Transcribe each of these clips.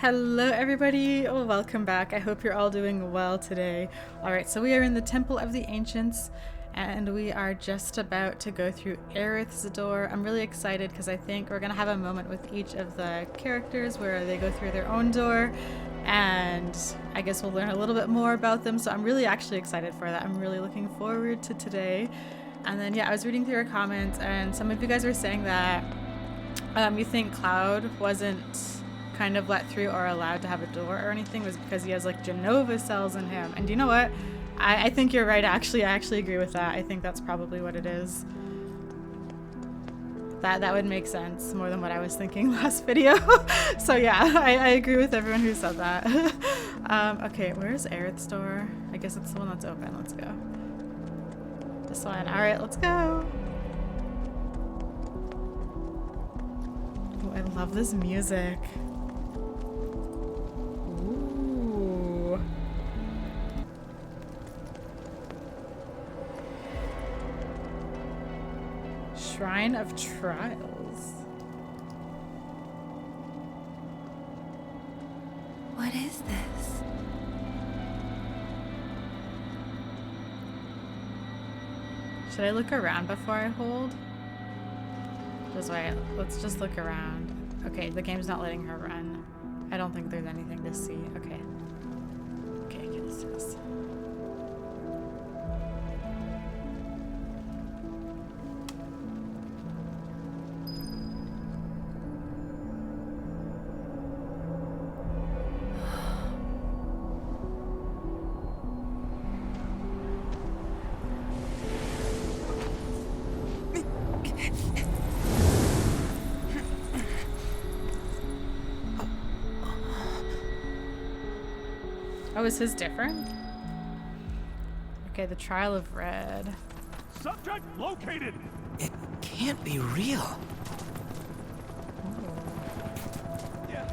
Hello everybody, welcome back. I hope you're all doing well today. Alright, so we are in the Temple of the Ancients and we are just about to go through Aerith's door. I'm really excited because I think we're going to have a moment with each of the characters where they go through their own door and I guess we'll learn a little bit more about them. So I'm really actually excited for that. I'm really looking forward to today. And then yeah, I was reading through your comments and some of you guys were saying that you think Cloud wasn't kind of let through or allowed to have a door or anything was because he has like Jenova cells in him. And do you know what? I think you're right. Actually, I actually agree with that. I think that's probably what it is. That would make sense more than what I was thinking last video. So yeah, I agree with everyone who said that. Okay, where's Aerith's door? I guess it's the one that's open. Let's go. This one. All right, let's go. Oh, I love this music. Shrine of Trials. What is this? Should I look around before I hold? Just wait. Let's just look around. Okay, the game's not letting her run. I don't think there's anything to see. Okay. Okay, get this. Oh, is his different? Okay, the Trial of Red. Subject located! It can't be real. Yeah.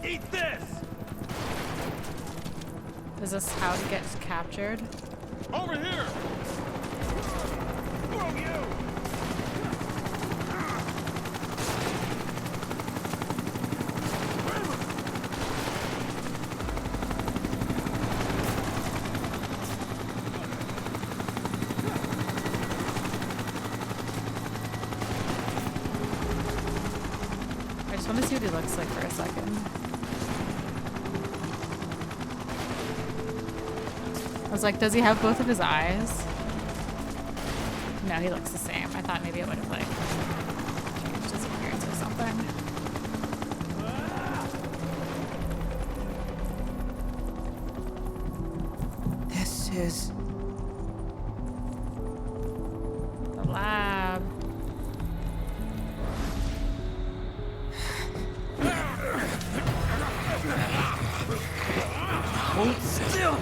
Eat this! Is this how it gets captured? Over here! Throw you! I just want to see what he looks like for a second. I was like, does he have both of his eyes? No, he looks the same. I thought maybe it would have like changed his appearance or something. This is... The lab. Hold still!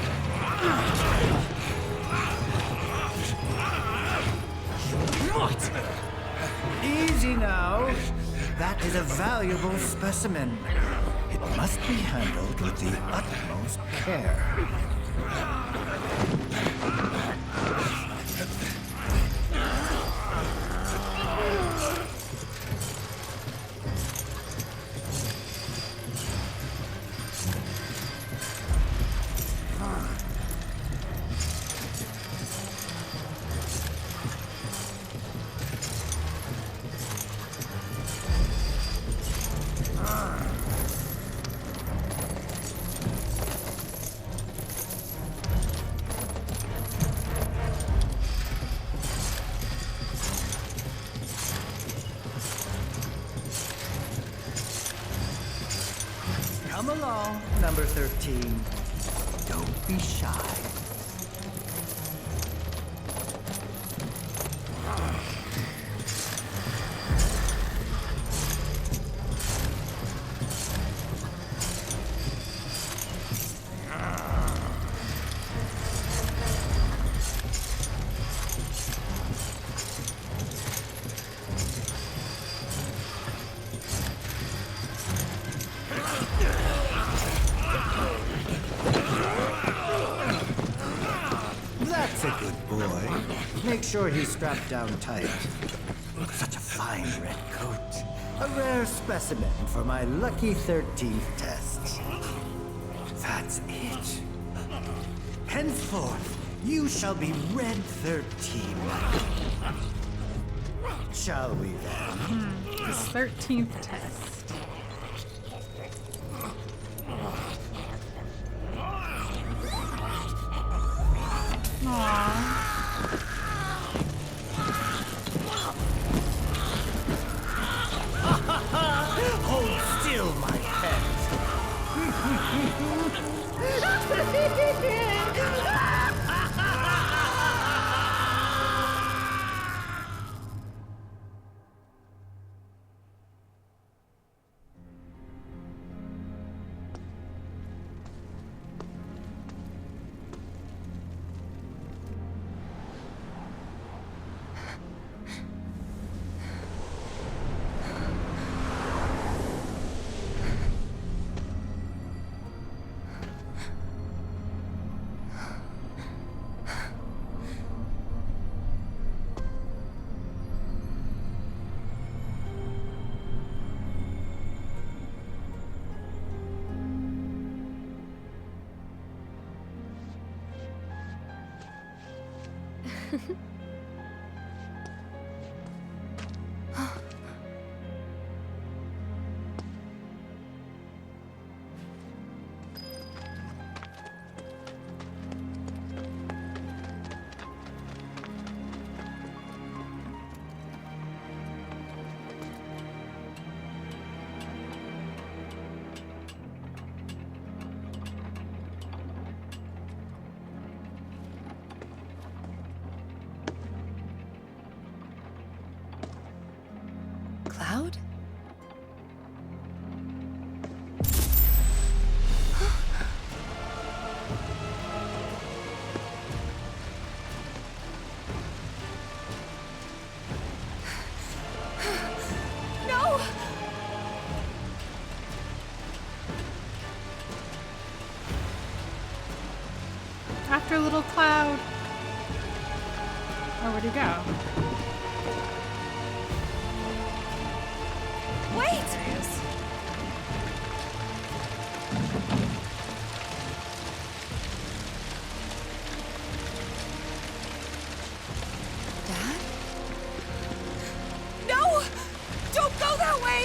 What? Easy now. That is a valuable specimen. It must be handled with the utmost care. Come along, number 13. Don't be shy. That's a good boy. Make sure he's strapped down tight. Such a fine red coat. A rare specimen for my lucky 13th test. That's it. Henceforth, you shall be Red 13. Shall we then? This 13th test. Aww. Hold still, my pet. Cloud? No! After little Cloud. Oh, where'd he go? Wait! There he is. Dad? No! Don't go that way!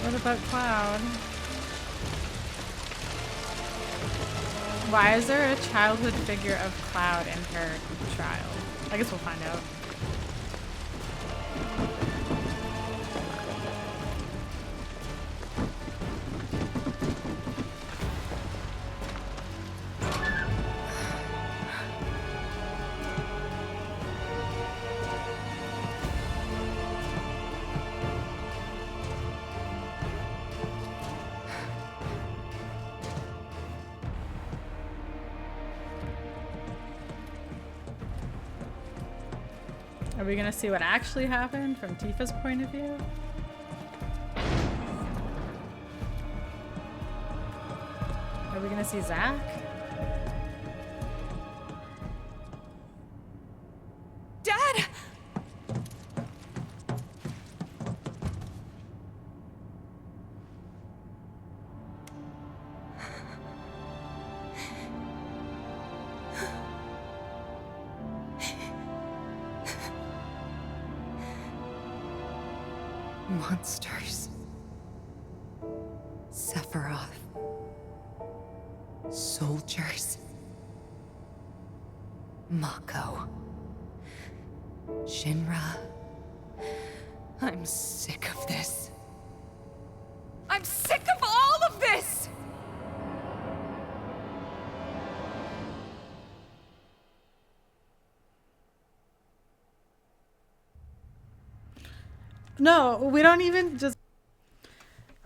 What about Cloud? Why is there a childhood figure of Cloud in her trial? I guess we'll find out. Are we gonna see what actually happened from Tifa's point of view? Are we gonna see Zack? Dad! Monsters. Sephiroth. Soldiers. Mako. Shinra. I'm sick of this. I'm sick of all of this! No, we don't even just...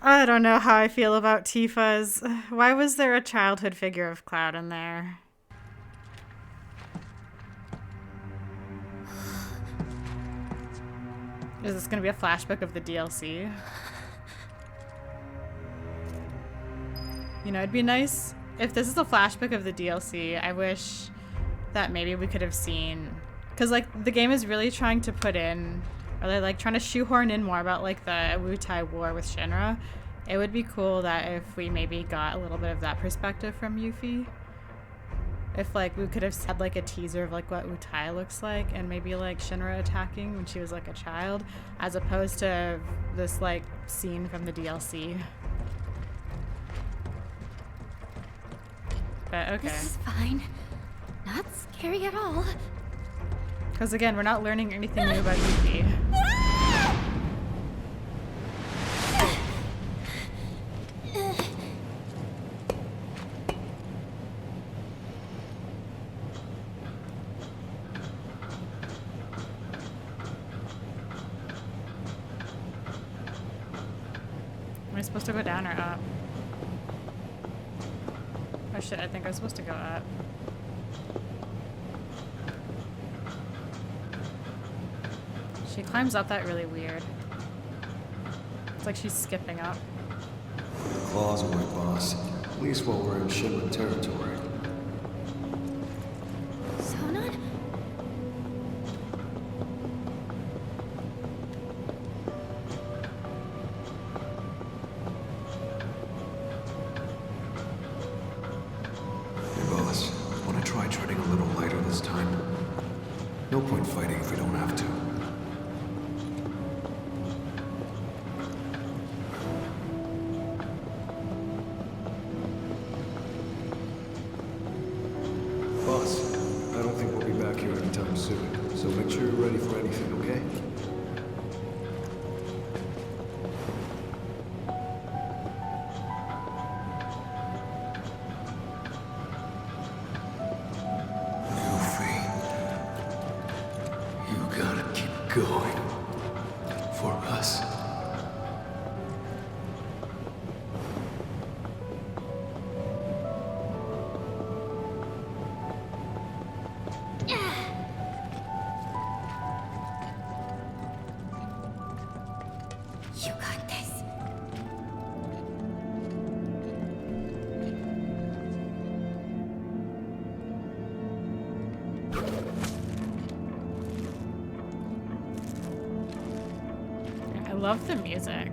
I don't know how I feel about Tifa's. Why was there a childhood figure of Cloud in there? Is this gonna be a flashback of the DLC? You know, it'd be nice if this is a flashback of the DLC. I wish that maybe we could have seen Because, like, the game is really trying to put in, or they're, like, trying to shoehorn in more about, like, the Wutai War with Shinra. It would be cool that if we maybe got a little bit of that perspective from Yuffie. If, like, we could have had, like, a teaser of, like, what Wutai looks like, and maybe, like, Shinra attacking when she was, like, a child, as opposed to this, like, scene from the DLC. But, okay. This is fine. Not scary at all. Because, again, we're not learning anything new about Yuffie. Am I supposed to go down or up? Oh shit, I think I'm supposed to go up. She climbs up that really weird. It's like she's skipping up. Claws on my boss. At least while we're in Shinra territory. Sonon? Hey boss, wanna try treading a little lighter this time? No point fighting if we don't have to. Boss, I don't think we'll be back here anytime soon, so make sure you're ready for anything, okay? Yuffie, you gotta keep going. For us. You got this. I love the music.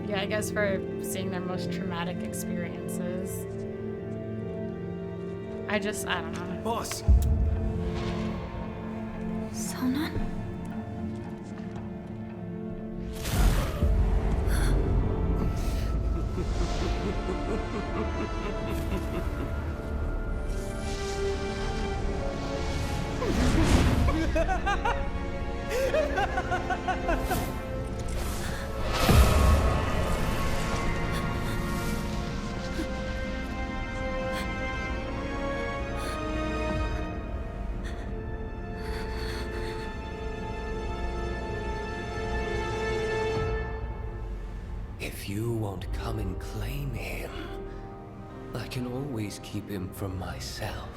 Yeah, I guess for seeing their most traumatic experiences. I don't know. Boss! Sonon? If you won't come and claim him, I can always keep him for myself.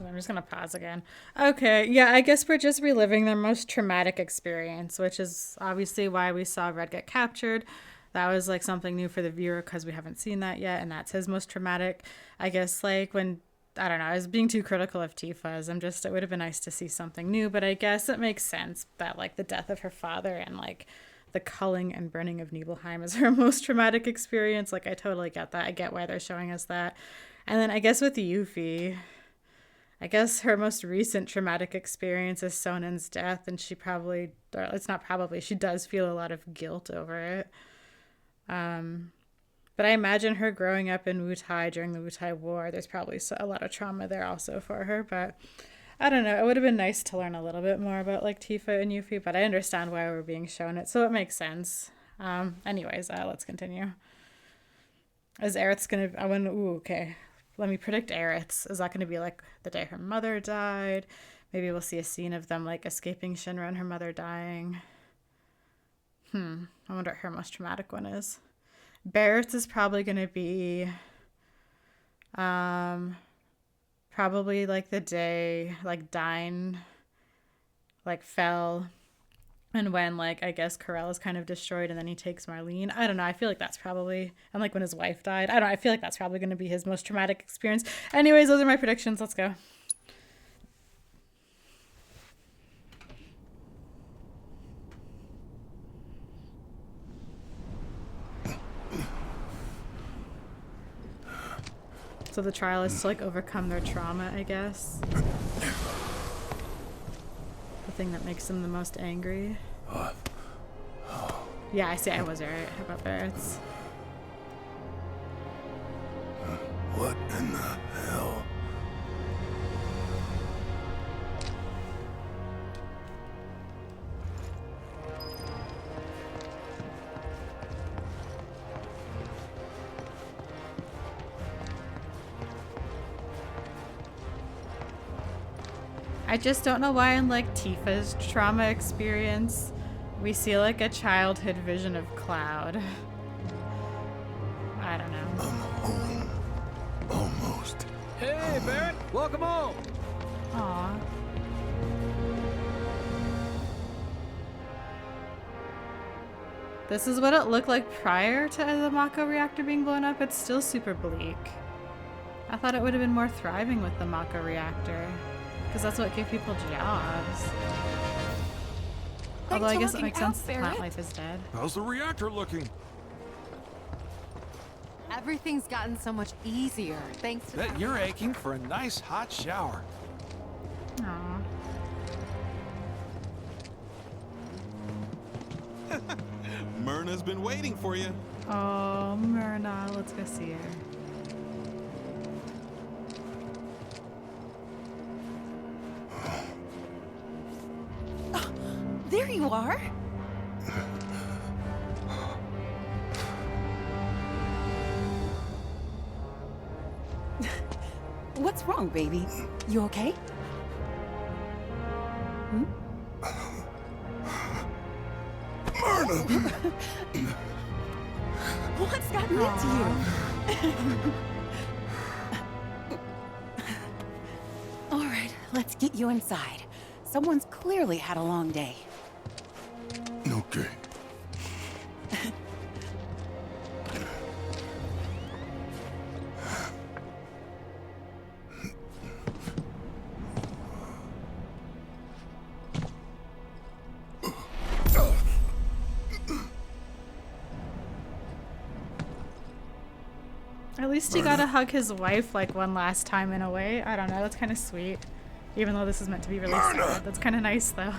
I'm just gonna pause again. Okay, yeah, I guess we're just reliving their most traumatic experience, which is obviously why we saw Red get captured. That was like something new for the viewer because we haven't seen that yet, and that's his most traumatic. I guess like when, I don't know, I was being too critical of Tifa's. It would have been nice to see something new, but I guess it makes sense that like the death of her father and like the culling and burning of Nibelheim is her most traumatic experience. Like I totally get that. I get why they're showing us that. And then I guess with Yuffie, I guess her most recent traumatic experience is Sonen's death, and she probably, or it's not probably, she does feel a lot of guilt over it. But I imagine her growing up in Wutai during the Wutai War, there's probably a lot of trauma there also for her. But I don't know. It would have been nice to learn a little bit more about like Tifa and Yuffie, but I understand why we're being shown it, so it makes sense. Anyways, let's continue. Is Aerith's gonna? Okay. Let me predict Aerith's. Is that gonna be like the day her mother died? Maybe we'll see a scene of them like escaping Shinra and her mother dying. I wonder what her most traumatic one is. Barrett's is probably gonna be probably like the day like Dine like fell, and when like I guess Corell is kind of destroyed and then he takes Marlene. I don't know, I feel like that's probably, and like when his wife died, I don't know, I feel like that's probably going to be his most traumatic experience. Anyways, those are my predictions. Let's go. So the trial is to like overcome their trauma, I guess. The thing that makes them the most angry. Yeah, I see. I was right about Barrett's. What in the hell? I just don't know why in like Tifa's trauma experience we see like a childhood vision of Cloud. I don't know. I'm home. Almost. Hey, Barrett! Welcome home! Aw. This is what it looked like prior to the Mako reactor being blown up. It's still super bleak. I thought it would have been more thriving with the Mako reactor, because that's what gave people jobs. Although I guess it makes sense the plant life is dead. How's the reactor looking? Everything's gotten so much easier, thanks to Bet you're aching for a nice hot shower. Aw. Myrna's been waiting for you. Oh, Myrna, let's go see her. There you are. What's wrong, baby? You okay? Myrna! What's gotten into you? All right, let's get you inside. Someone's clearly had a long day. Okay. At least he got to hug his wife like one last time in a way. I don't know, that's kind of sweet. Even though this is meant to be really sad. That's kind of nice though.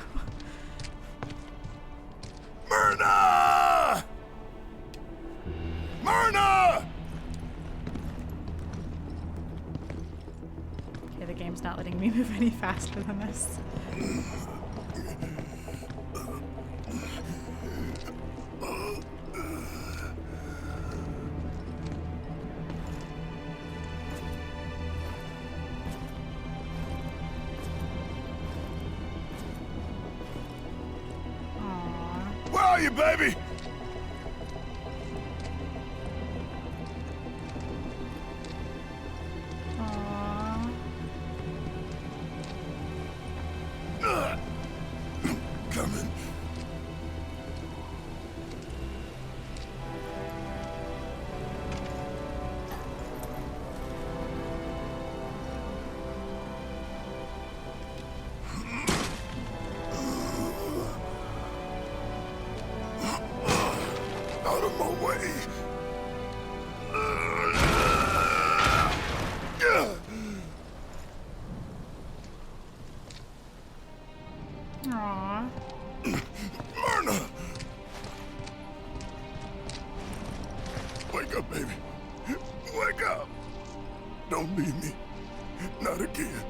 Myrna! Myrna! Okay, the game's not letting me move any faster than this. Where are you, baby? Aww. Coming. Out of my way. Aww. Myrna! Wake up, baby. Wake up! Don't leave me. Not again.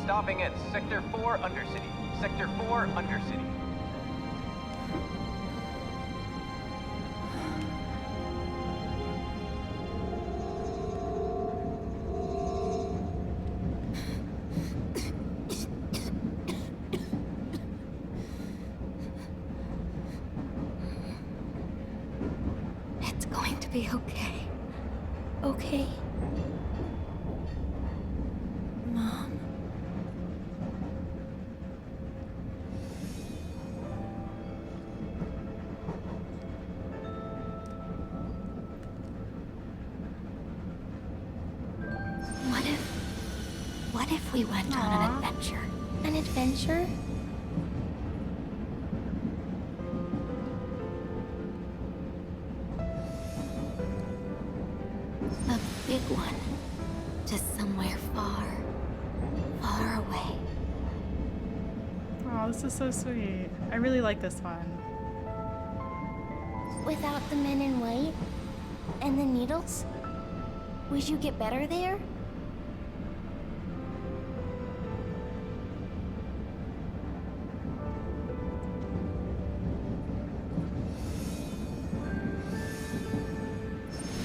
Stopping at Sector 4 Undercity. Sector 4 Undercity. It's going to be okay. Okay? Mom? What if we went on an adventure? An adventure? A big one. Just somewhere far, far away. Oh, this is so sweet. I really like this one. Without the men in white? And the needles? Would you get better there?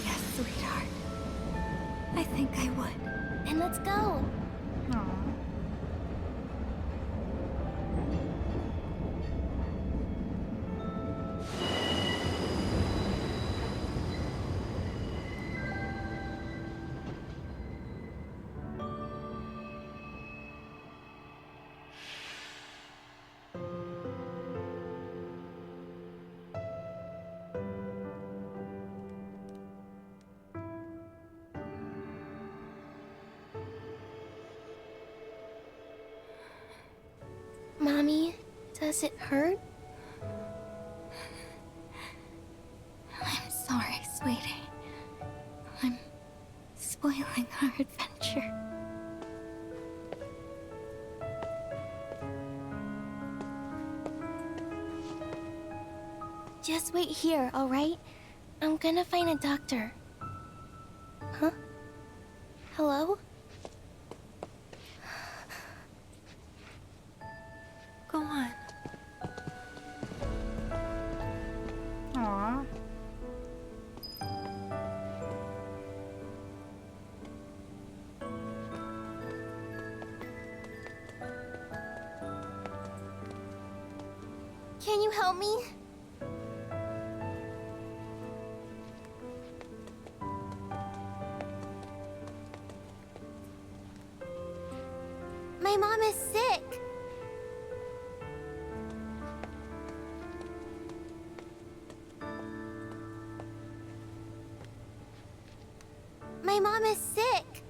Yes, sweetheart. I think I would. And let's go. Aw. Mommy, does it hurt? I'm sorry, sweetie. I'm spoiling our adventure. Just wait here, alright? I'm gonna find a doctor. Huh? Hello? Go on. Aw. Can you help me? My mom is sick. My mom is sick.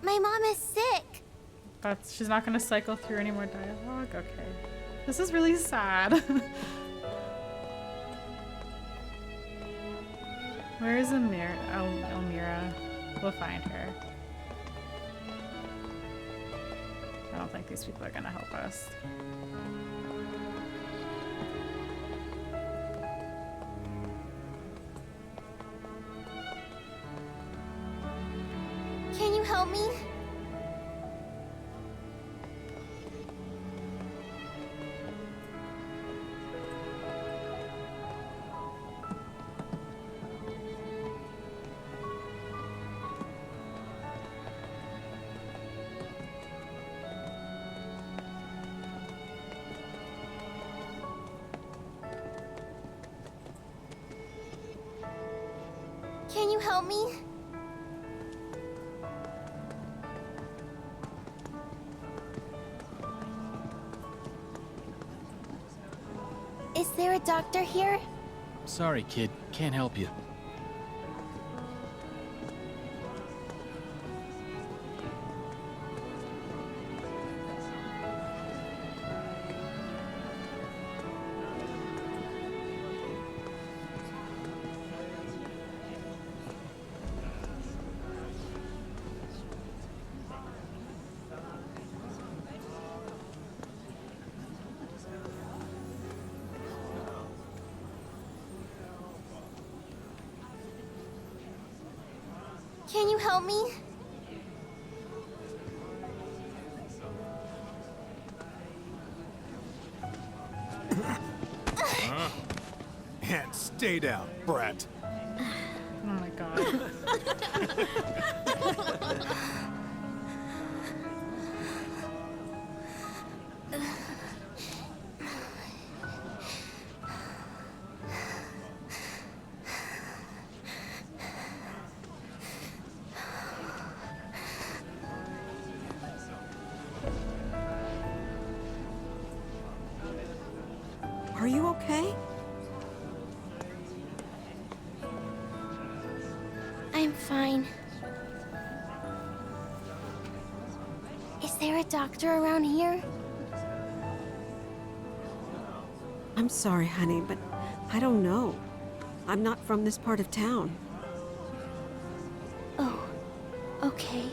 My mom is sick. That's, she's not gonna cycle through any more dialogue? Okay. This is really sad. Where is Elmira? We'll find her. I don't think these people are gonna help us. Can you help me? Can you help me? there a doctor here? Sorry, kid. Can't help you. Can you help me? And stay down, brat. Oh my god. Are you okay? I'm fine. Is there a doctor around here? I'm sorry, honey, but I don't know. I'm not from this part of town. Oh, okay.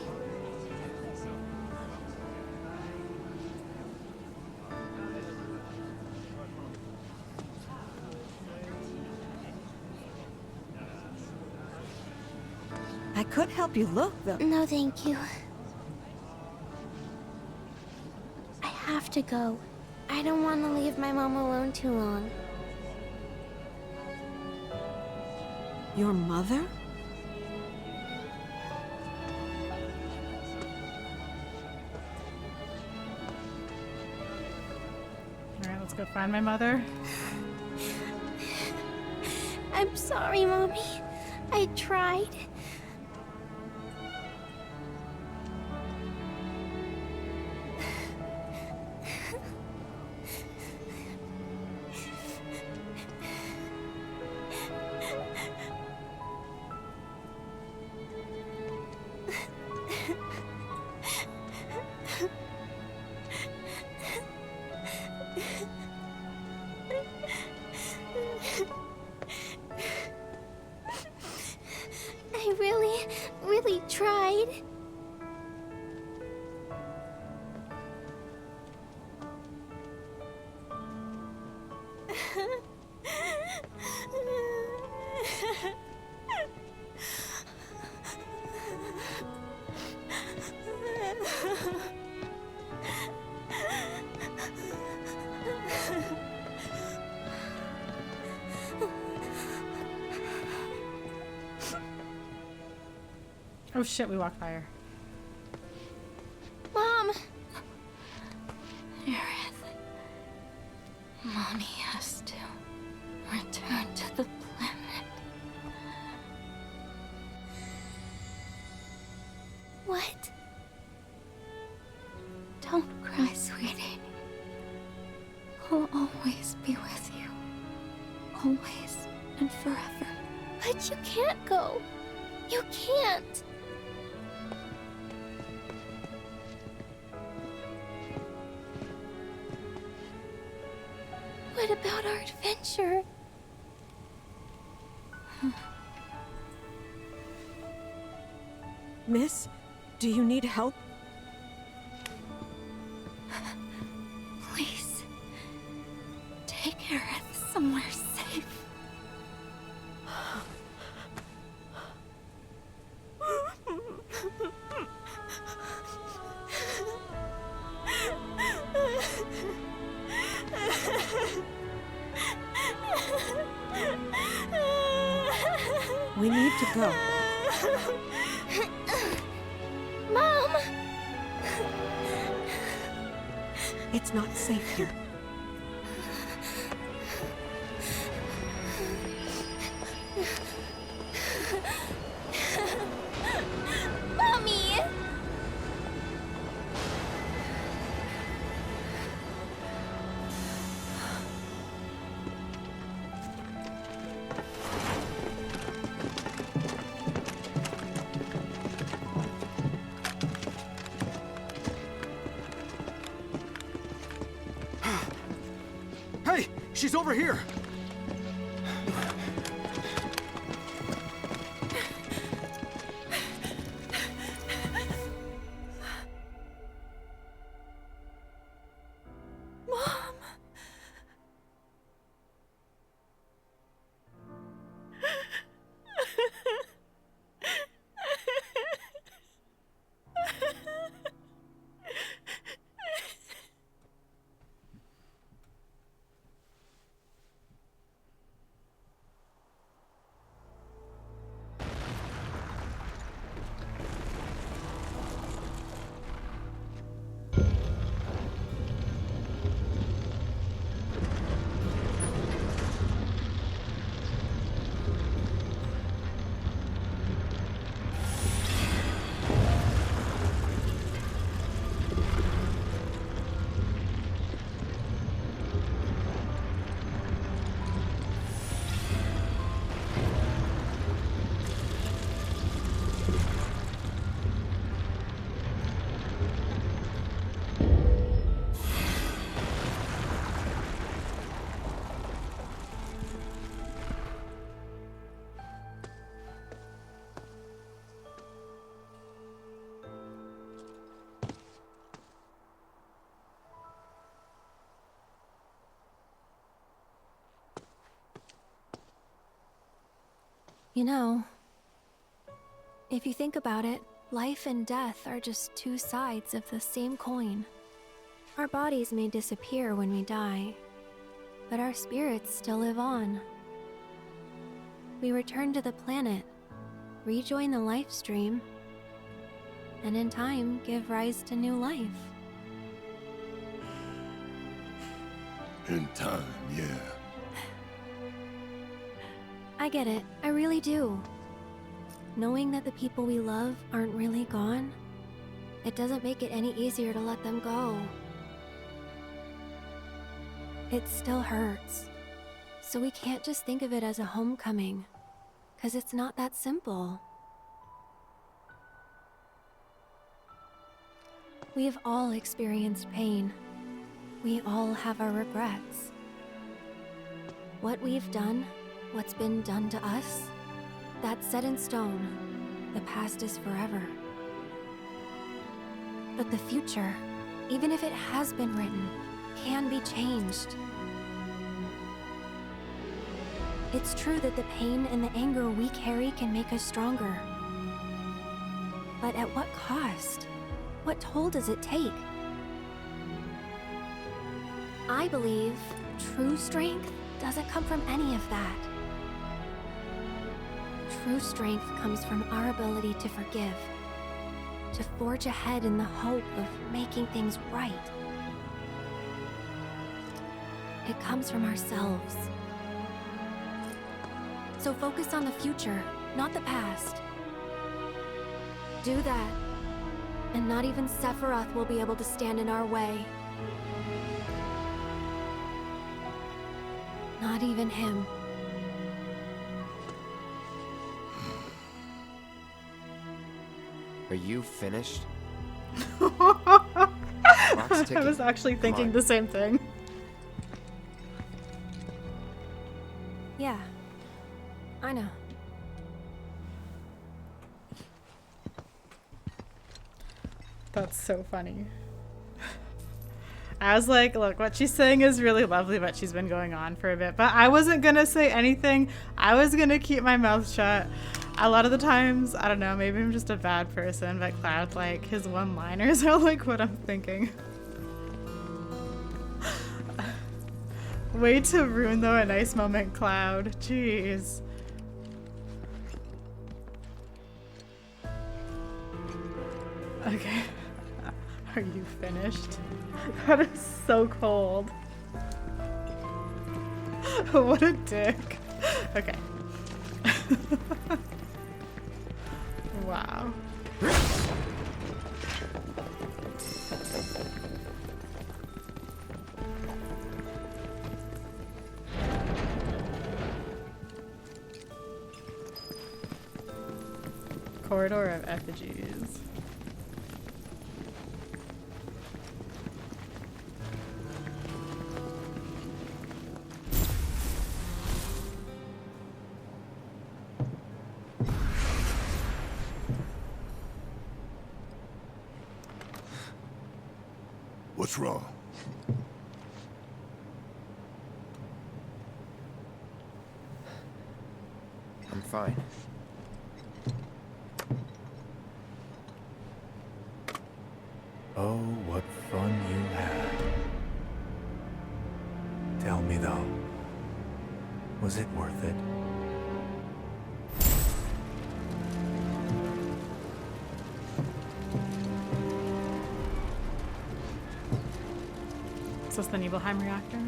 I could help you look, though. No, thank you. I have to go. I don't want to leave my mom alone too long. Your mother? Alright, let's go find my mother. I'm sorry, Mommy. I tried. I really tried. Oh shit, we walked by her. Mom! Aerith. Mommy has to return to the planet. What? Don't cry, sweetie. I'll always be with you. Always and forever. But you can't go. You can't. What about our adventure? Miss, do you need help? Please, take Aerith somewhere safe. We need to go. Mom! It's not safe here. Mommy! She's over here! You know, if you think about it, life and death are just two sides of the same coin. Our bodies may disappear when we die, but our spirits still live on. We return to the planet, rejoin the life stream, and in time give rise to new life. In time, yeah. I get it, I really do. Knowing that the people we love aren't really gone, it doesn't make it any easier to let them go. It still hurts. So we can't just think of it as a homecoming, 'cause it's not that simple. We've all experienced pain. We all have our regrets. What we've done, what's been done to us, that's set in stone. The past is forever. But the future, even if it has been written, can be changed. It's true that the pain and the anger we carry can make us stronger. But at what cost? What toll does it take? I believe true strength doesn't come from any of that. True strength comes from our ability to forgive, to forge ahead in the hope of making things right. It comes from ourselves. So focus on the future, not the past. Do that, and not even Sephiroth will be able to stand in our way. Not even him. Are you finished? I was actually thinking the same thing. Yeah, I know. That's so funny. I was like, look, what she's saying is really lovely, but she's been going on for a bit. But I wasn't gonna say anything. I was gonna keep my mouth shut. A lot of the times, I don't know, maybe I'm just a bad person, but Cloud, like, his one-liners are like what I'm thinking. Way to ruin, though, a nice moment, Cloud. Jeez. Okay. Are you finished? That is so cold. What a dick. Okay. Wow. Corridor of effigies. What's wrong? I'm fine. Oh, what fun you had. Tell me though, was it worth it? Is this the Nibelheim reactor?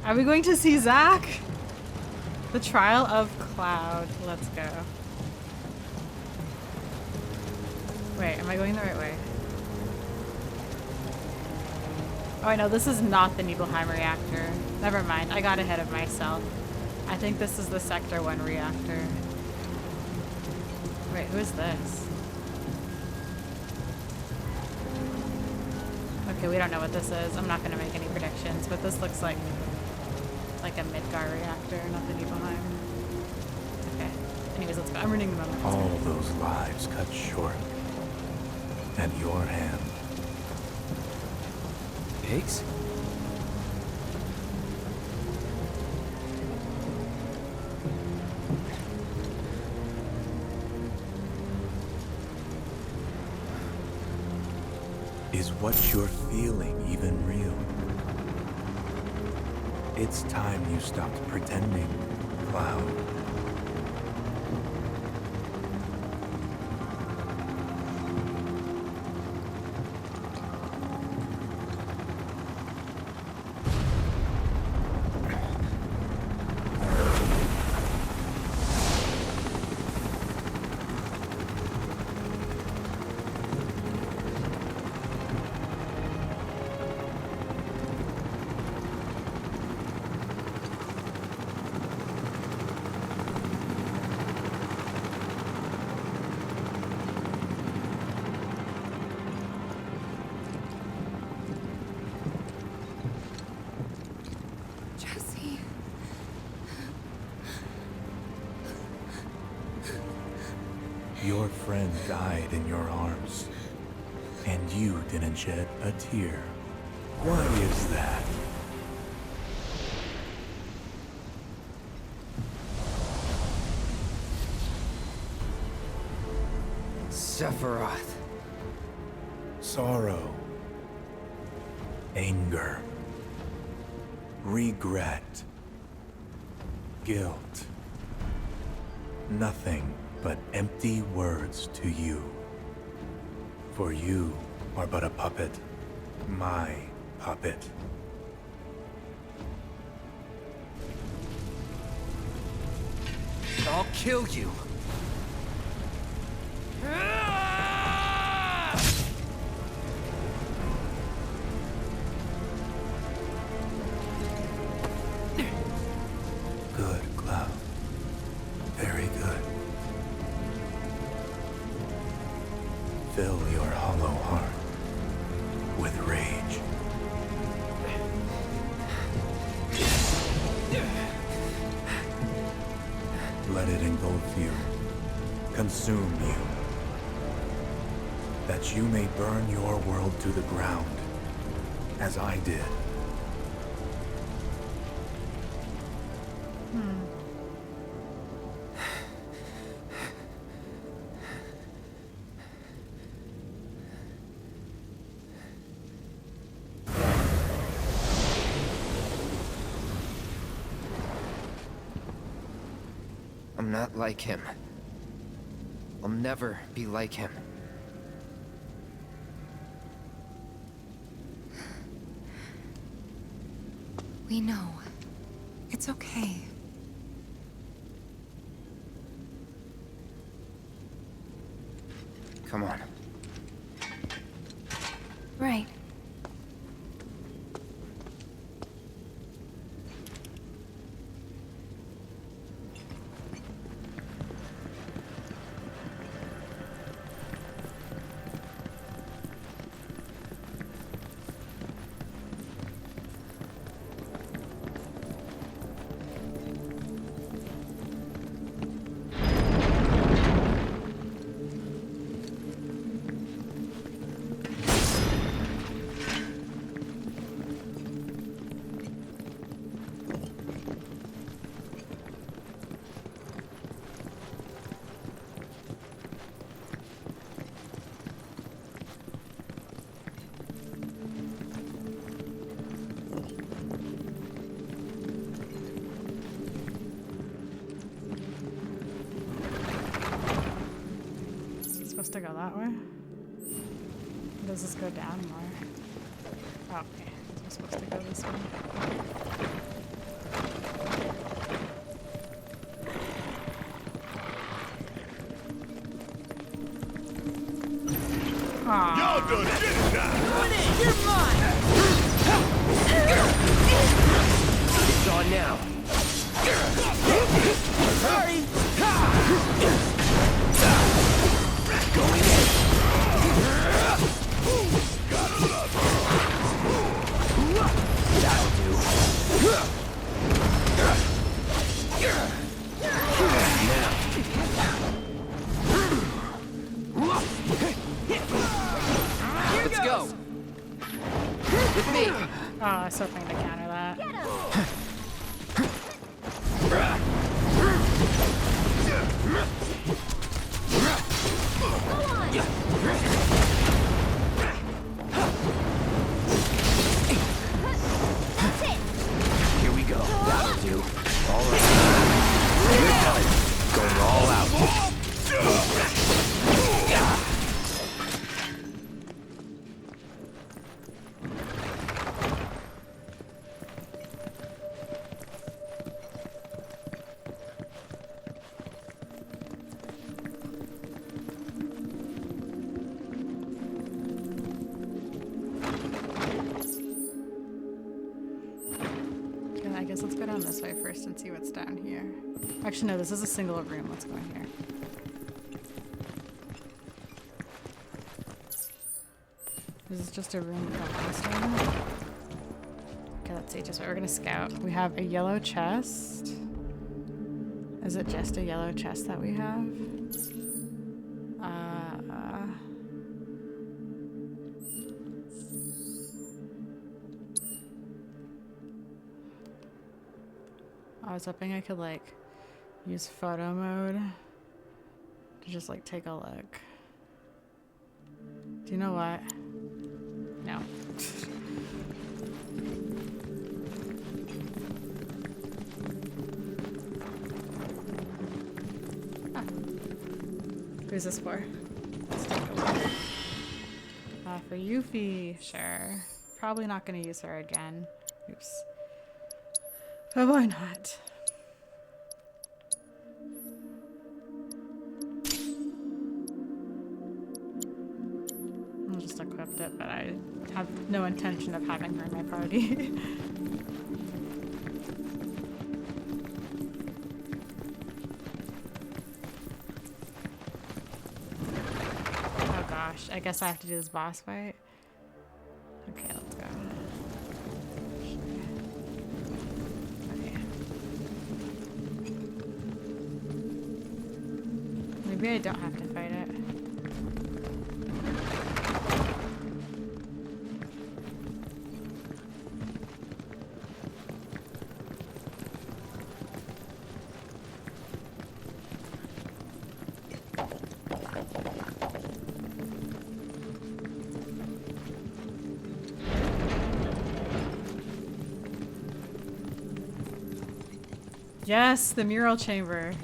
Are we going to see Zack? The Trial of Cloud. Let's go. Wait, am I going the right way? Oh, I know, this is not the Nibelheim reactor. Never mind, I got ahead of myself. I think this is the Sector 1 reactor. Wait, who is this? Okay, we don't know what this is. I'm not gonna make any predictions, but this looks like a Midgar reactor, not the Nibelheim. Okay. Anyways, let's go. I'm reading the moment. All those lives cut short. And your hand. Pigs? Is what you're feeling even real? It's time you stopped pretending, Cloud. Your friend died in your arms, and you didn't shed a tear. Why is that? Sephiroth. Sorrow. Anger. Regret. Guilt. Nothing but empty words to you. For you are but a puppet. My puppet. I'll kill you. Good, Cloud. Very good. Fill your hollow heart with rage. Let it engulf you, consume you, that you may burn your world to the ground, as I did. I'm not like him. I'll never be like him. We know. It's okay. Come on. Right. supposed to go that way? Does this go down more? Oh, okay. I'm supposed to go this way. Y'all done did it now! You're mine! It's on now. Sorry! Going in. That'll do. Let's go. With me. Oh, I was hoping to counter that. That's it. Here we go. That'll do. All right. We're done. Going all out. I guess let's go down this way first and see what's down here. Actually, no, this is a single room. Let's go in here. This is just a room with a monster in it. Okay, let's see. Just what we're gonna scout. We have a yellow chest. Is it just a yellow chest that we have? I was hoping I could like use photo mode to just like take a look. Do you know what? No. Ah. Who's this for? Let's take a look. For Yuffie, sure. Probably not gonna use her again. Oops. But why not? I just equipped it, but I have no intention of having her in my party. Oh gosh, I guess I have to do this boss fight. Okay, let's go. Maybe I don't have to fight it. Yes, the mural chamber.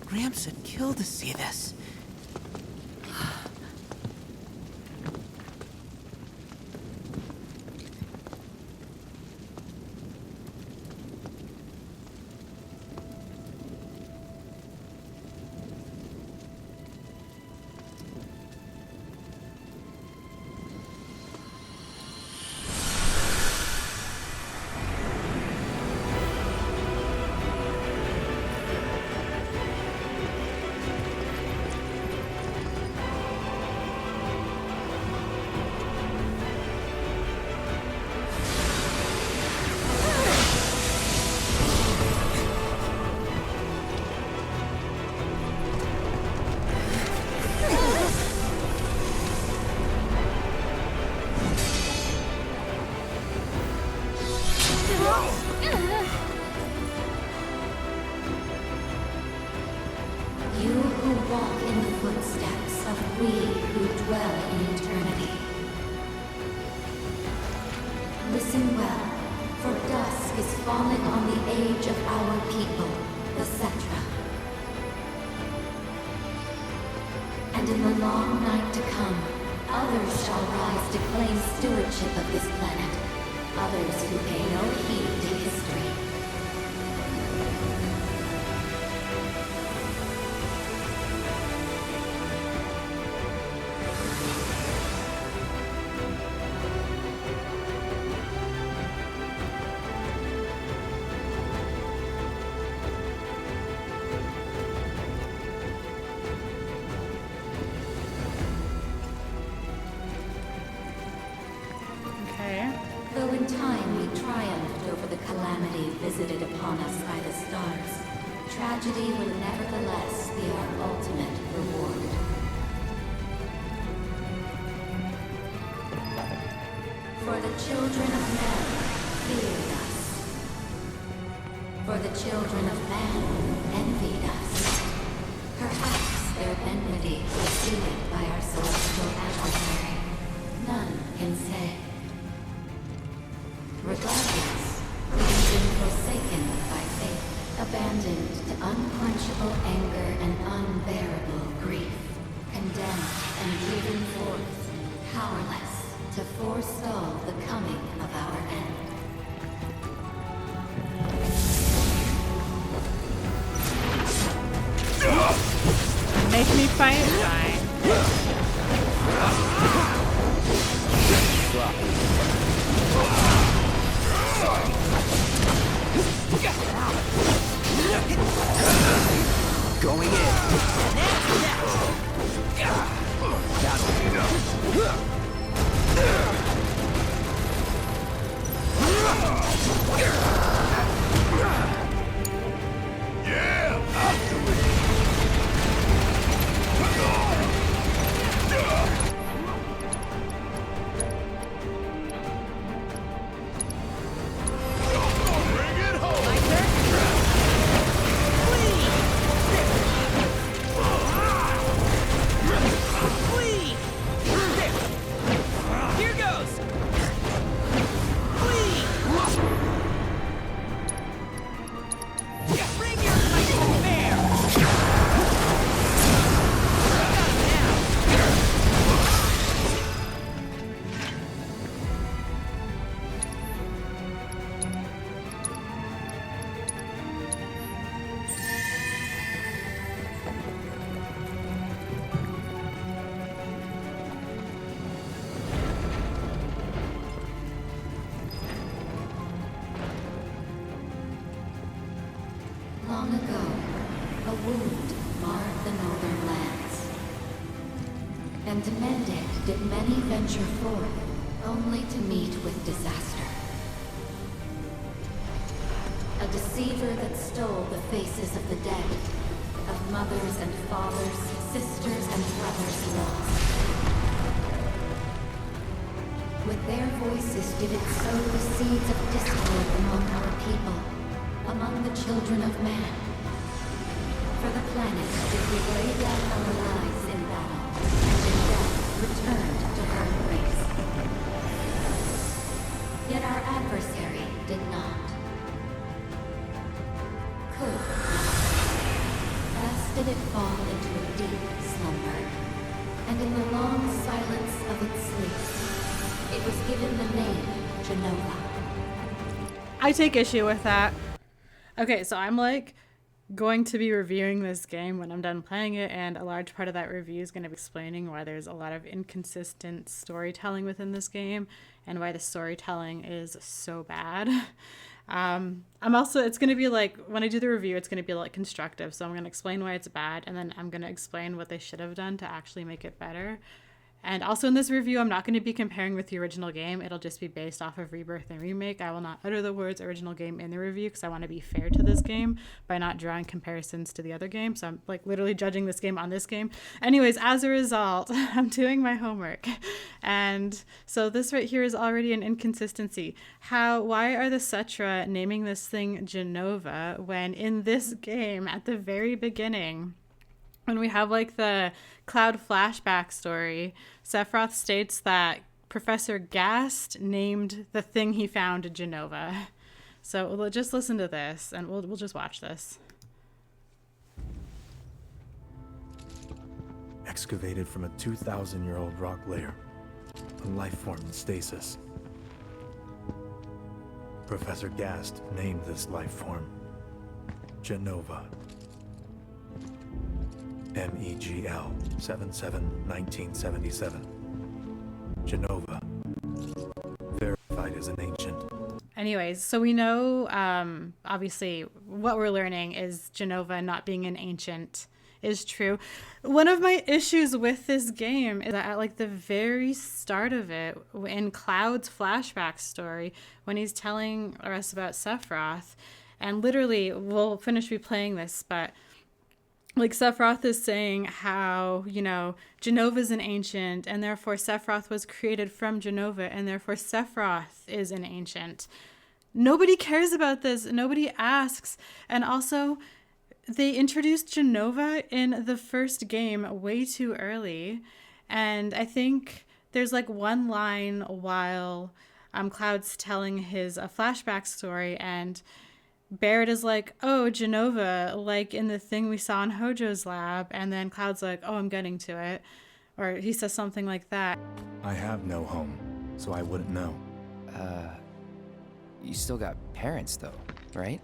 Gramps would kill to see this. Listen well, for dusk is falling on the age of our people, the Cetra. And in the long night to come, others shall rise to claim stewardship of this planet. Others who pay no heed to history. Though in time we triumphed over the calamity visited upon us by the stars, tragedy will nevertheless be our ultimate reward. For the children of men feared us. For the children of man envied us. Perhaps their enmity was seeded by our celestial adversary. None can say. Regardless, we have been forsaken by fate, abandoned to unquenchable anger and unbearable grief, condemned and driven forth, powerless to forestall the coming of our end. Make me fight? Fine. Going in. Yeah, I'll do it. Bring it home. Here goes. Bring your fight to bear. Long ago, a wound marred the northern lands. And to mend it did many venture forth, only to meet with disaster. A deceiver that stole the faces of the dead, of mothers and fathers, sisters and brothers lost. With their voices did it sow the seeds of discord among our people, among the children of man. For the planet did we lay down our lives in battle, and in death returned to her embrace. Yet our adversary did not. Could not. Thus did it fall into a deep slumber, and in the long silence of its sleep, it was given the name Jenova. I take issue with that. Okay, so I'm like going to be reviewing this game when I'm done playing it, and a large part of that review is going to be explaining why there's a lot of inconsistent storytelling within this game and why the storytelling is so bad. It's going to be like, when I do the review, it's going to be like constructive. So I'm going to explain why it's bad, and then I'm going to explain what they should have done to actually make it better. And also in this review, I'm not going to be comparing with the original game. It'll just be based off of Rebirth and Remake. I will not utter the words original game in the review because I want to be fair to this game by not drawing comparisons to the other game. So I'm like literally judging this game on this game. Anyways, as a result, I'm doing my homework. And so this right here is already an inconsistency. Why are the Cetra naming this thing Jenova when in this game at the very beginning, when we have like the Cloud flashback story, Sephiroth states that Professor Gast named the thing he found Jenova. So we'll just listen to this, and we'll just watch this. Excavated from a 2,000-year-old rock layer, a life form in stasis. Professor Gast named this life form Jenova. MEGL 77-1977. Jenova. Verified as an ancient. Anyways, so we know, obviously, what we're learning is Jenova not being an ancient is true. One of my issues with this game is that at like the very start of it, in Cloud's flashback story, when he's telling us about Sephiroth, and literally, we'll finish replaying this, but like Sephiroth is saying how, you know, Jenova's an ancient, and therefore Sephiroth was created from Jenova, and therefore Sephiroth is an ancient. Nobody cares about this. Nobody asks. And also, they introduced Jenova in the first game way too early. And I think there's like one line while Cloud's telling his flashback story, and Barrett is like, oh, Jenova, like in the thing we saw in Hojo's lab. And then Cloud's like, oh, I'm getting to it. Or he says something like that. I have no home, so I wouldn't know. You still got parents, though, right?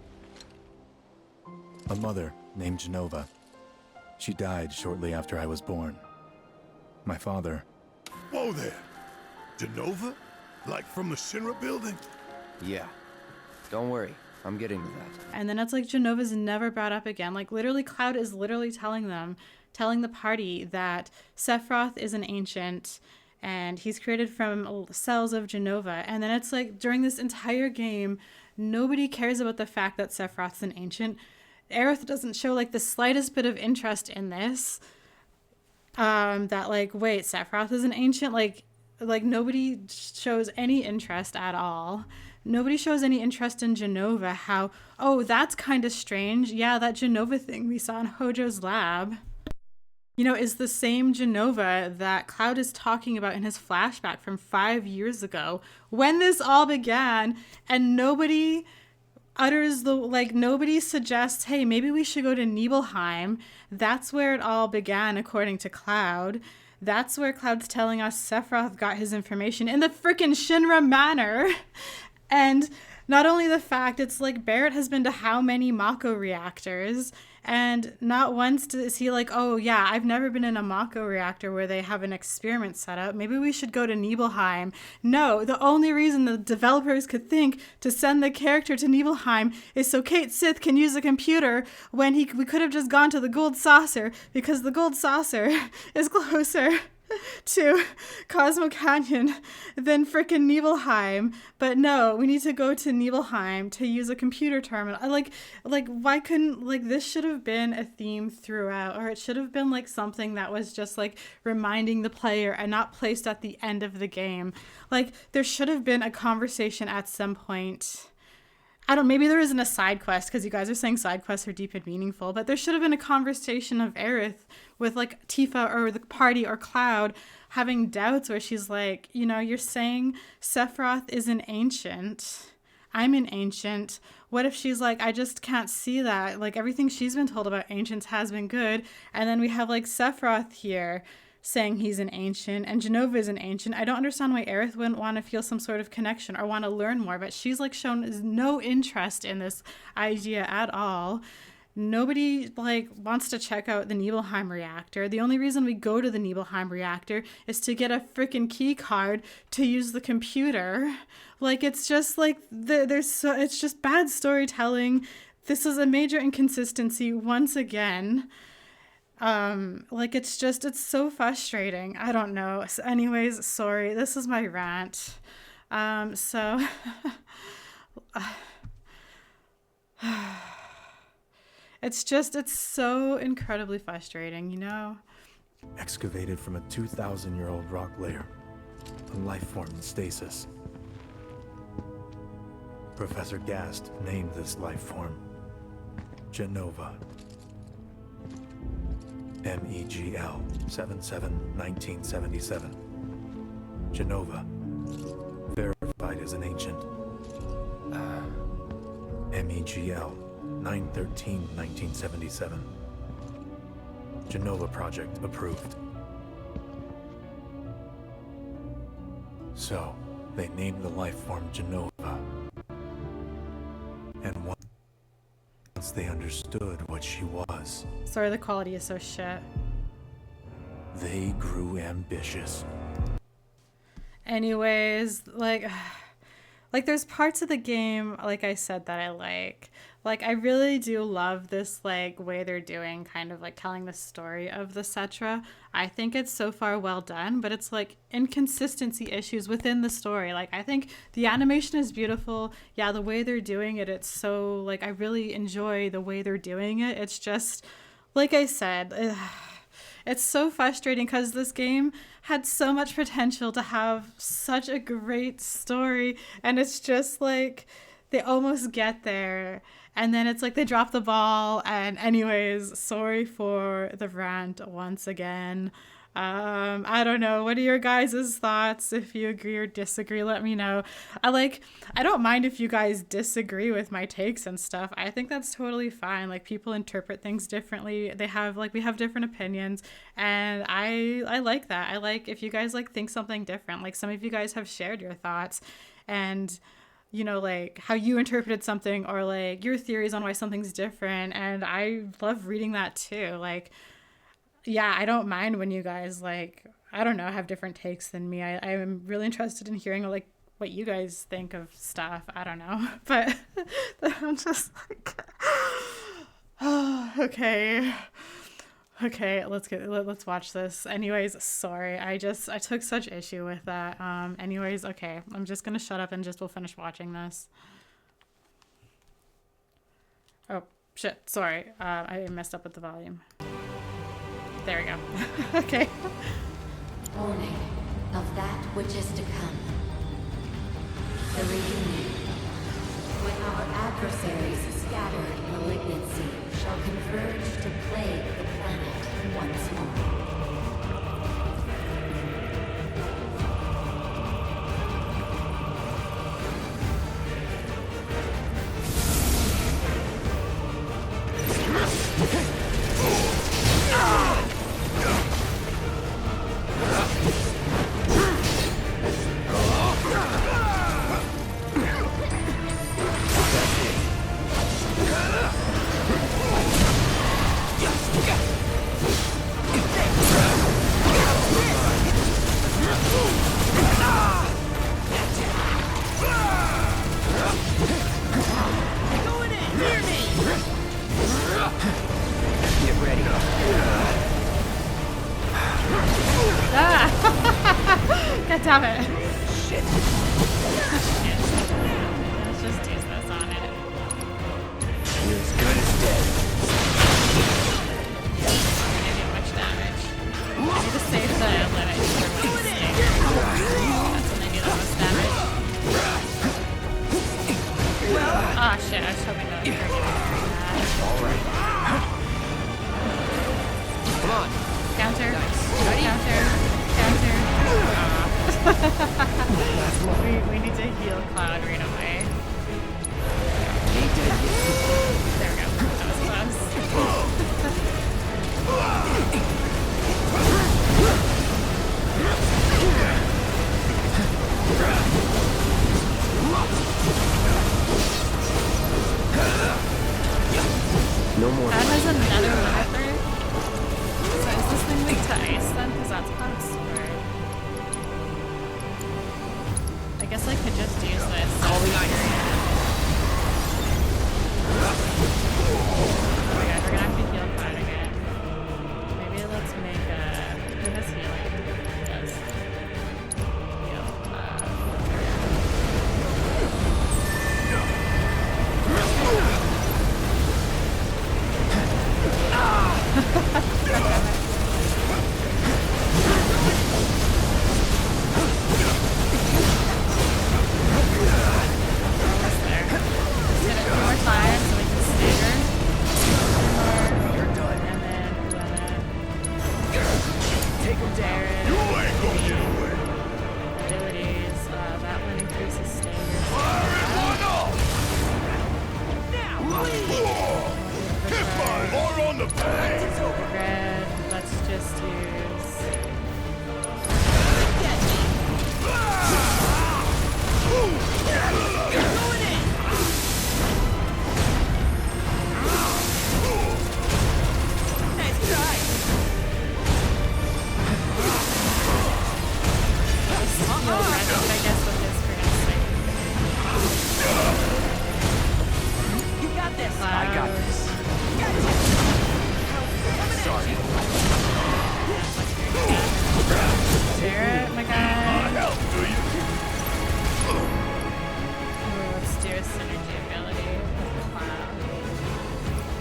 A mother named Jenova. She died shortly after I was born. My father... Whoa there! Jenova? Like from the Shinra building? Yeah. Don't worry. I'm getting to that. And then it's like Jenova's never brought up again. Like literally Cloud is literally telling the party that Sephiroth is an ancient and he's created from cells of Jenova. And then it's like during this entire game, nobody cares about the fact that Sephiroth's an ancient. Aerith doesn't show like the slightest bit of interest in this. That like, wait, Sephiroth is an ancient? Like nobody shows any interest at all. Nobody shows any interest in Jenova. How, oh, that's kind of strange. Yeah, that Jenova thing we saw in Hojo's lab, you know, is the same Jenova that Cloud is talking about in his flashback from 5 years ago when this all began, and nobody utters nobody suggests, hey, maybe we should go to Nibelheim. That's where it all began, according to Cloud. That's where Cloud's telling us Sephiroth got his information in the frickin' Shinra Manor. And not only the fact, it's like Barrett has been to how many Mako reactors, and not once is he like, oh yeah, I've never been in a Mako reactor where they have an experiment set up. Maybe we should go to Nibelheim. No, the only reason the developers could think to send the character to Nibelheim is so Kate Sith can use a computer when we could have just gone to the Gold Saucer, because the Gold Saucer is closer to Cosmo Canyon than frickin' Nibelheim. But no, we need to go to Nibelheim to use a computer terminal. Like why couldn't, like, this should have been a theme throughout, or it should have been like something that was just like reminding the player and not placed at the end of the game. Like there should have been a conversation at some point. Maybe there isn't a side quest, because you guys are saying side quests are deep and meaningful, but there should have been a conversation of Aerith with like Tifa or the party or Cloud having doubts where she's like, you know, you're saying Sephiroth is an ancient. I'm an ancient. What if she's like, I just can't see that. Like everything she's been told about ancients has been good. And then we have like Sephiroth here saying he's an ancient, and Jenova is an ancient. I don't understand why Aerith wouldn't want to feel some sort of connection or want to learn more, but she's like shown no interest in this idea at all. Nobody like wants to check out the Nibelheim reactor. The only reason we go to the Nibelheim reactor is to get a freaking key card to use the computer. Like it's just like it's just bad storytelling. This is a major inconsistency once again. Like it's so frustrating. I don't know. So anyways, sorry, this is my rant. It's so incredibly frustrating, you know? Excavated from a 2,000-year-old rock layer, a life form in stasis. Professor Gast named this life form Jenova. MEGL 77-1977. Jenova. as an ancient. MEGL 9/13/1977. Jenova project approved. So, they named the life form Jenova. And once they understood what she was, Sorry, the quality is so shit. they grew ambitious. Anyways, like there's parts of the game, like I said, that I like. Like, I really do love this, like, way they're doing kind of, like, telling the story of the Cetra. I think it's so far well done, but it's, like, inconsistency issues within the story. Like, I think the animation is beautiful. Yeah, the way they're doing it, it's so, like, I really enjoy the way they're doing it. It's just, like I said, it's so frustrating because this game had so much potential to have such a great story, and it's just, like, they almost get there. And then it's like they drop the ball. And anyways, sorry for the rant once again. I don't know. What are your guys' thoughts? If you agree or disagree, let me know. I don't mind if you guys disagree with my takes and stuff. I think that's totally fine. Like, people interpret things differently. We have different opinions, and I like that. I like if you guys like think something different. Like, some of you guys have shared your thoughts and, you know, like how you interpreted something, or like your theories on why something's different. And I love reading that too. Like, yeah, I don't mind when you guys, like, I don't know, have different takes than me. I'm really interested in hearing, like, what you guys think of stuff. I don't know, but I'm just like, oh, okay, let's watch this. Anyways, sorry, I took such issue with that. Anyways, okay, I'm just gonna shut up and we'll finish watching this. Oh shit, sorry, I messed up with the volume. There we go. Okay. Warning of that which is to come. The reunion. When our adversaries scattered malignancy shall converge to plague the planet once more. God damn it. Shit. Let's just use this on it. You're as good as dead. I didn't do much damage. I need to save the limit for when it's stings. That's when they do the most damage. Oh shit, I was hoping that would trigger that. Alright. Come on. Counter. Nice. Counter. Counter. we need to heal Cloud right away. There we go. That was close. No more. That has another limit break. So is this thing weak to ice then? Because that's Cloud's sword. I guess I could just use this. Calling ice. Oh my god, we're gonna have to heal Cloud again. Maybe let's make who has healing? Who does heal? There. You're on the bag. Red, let's just use. Nice try. Heal red, I guess, with his grand You got this. I got this. Sorry. Barrett, my guy. Help, do you? Ooh, let's do a synergy ability with the cloud.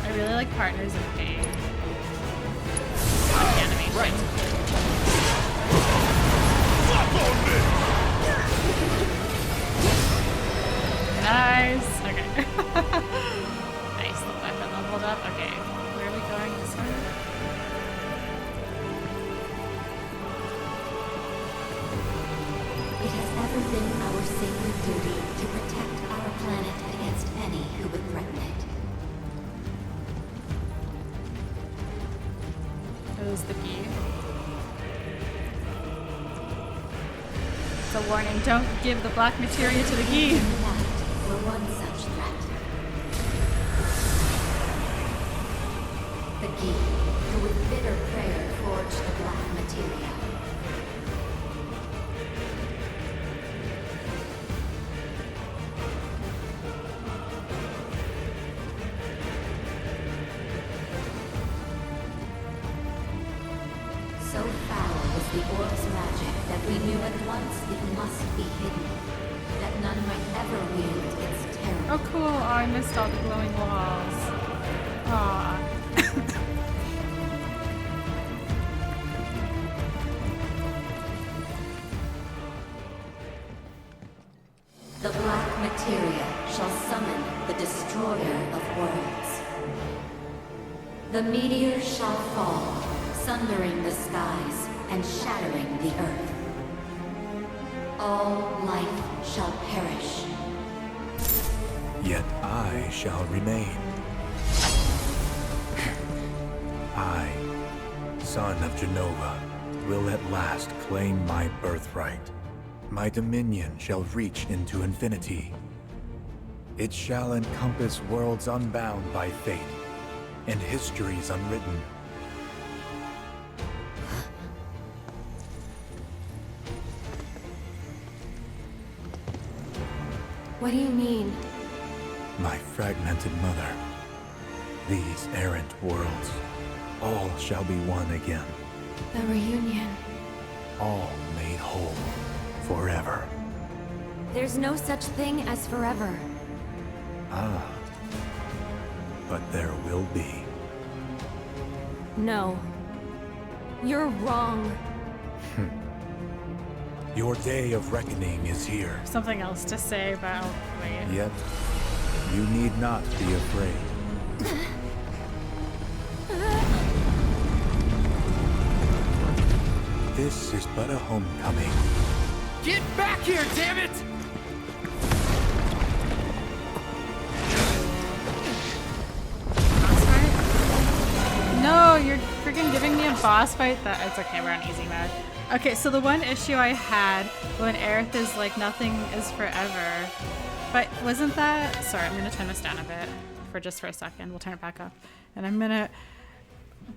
I really like Partners in Pain. Like animation. Right. Fuck on me. Nice. Okay. Nice. The weapon leveled up. Okay. Where are we going this way? It has ever been our sacred duty to protect our planet against any who would threaten it. It was the key. It's a warning. Don't give the black materia to the Gi. In fact, we're one such threat. The Gi, who with bitter prayer forged the black materia. So foul was the orb's magic that we knew at once it must be hidden, that none might ever wield its terror. Oh, cool. Oh, I missed all the glowing walls. Aw. The black materia shall summon the destroyer of worlds. The meteor shall fall, sundering the skies and shattering the earth. All life shall perish. Yet I shall remain. I, son of Jenova, will at last claim my birthright. My dominion shall reach into infinity. It shall encompass worlds unbound by fate, and histories unwritten. What do you mean? My fragmented mother. These errant worlds, all shall be one again. The reunion. All made whole, forever. There's no such thing as forever. Ah. But there will be. No. You're wrong. Your day of reckoning is here. Something else to say, but I'll wait. Yet, you need not be afraid. This is but a homecoming. Get back here, damn it! No, you're freaking giving me a boss fight. It's okay, we're on easy mode. Okay, so the one issue I had when Aerith is like nothing is forever, but wasn't that? Sorry, I'm gonna turn this down a bit for a second. We'll turn it back up, and I'm gonna.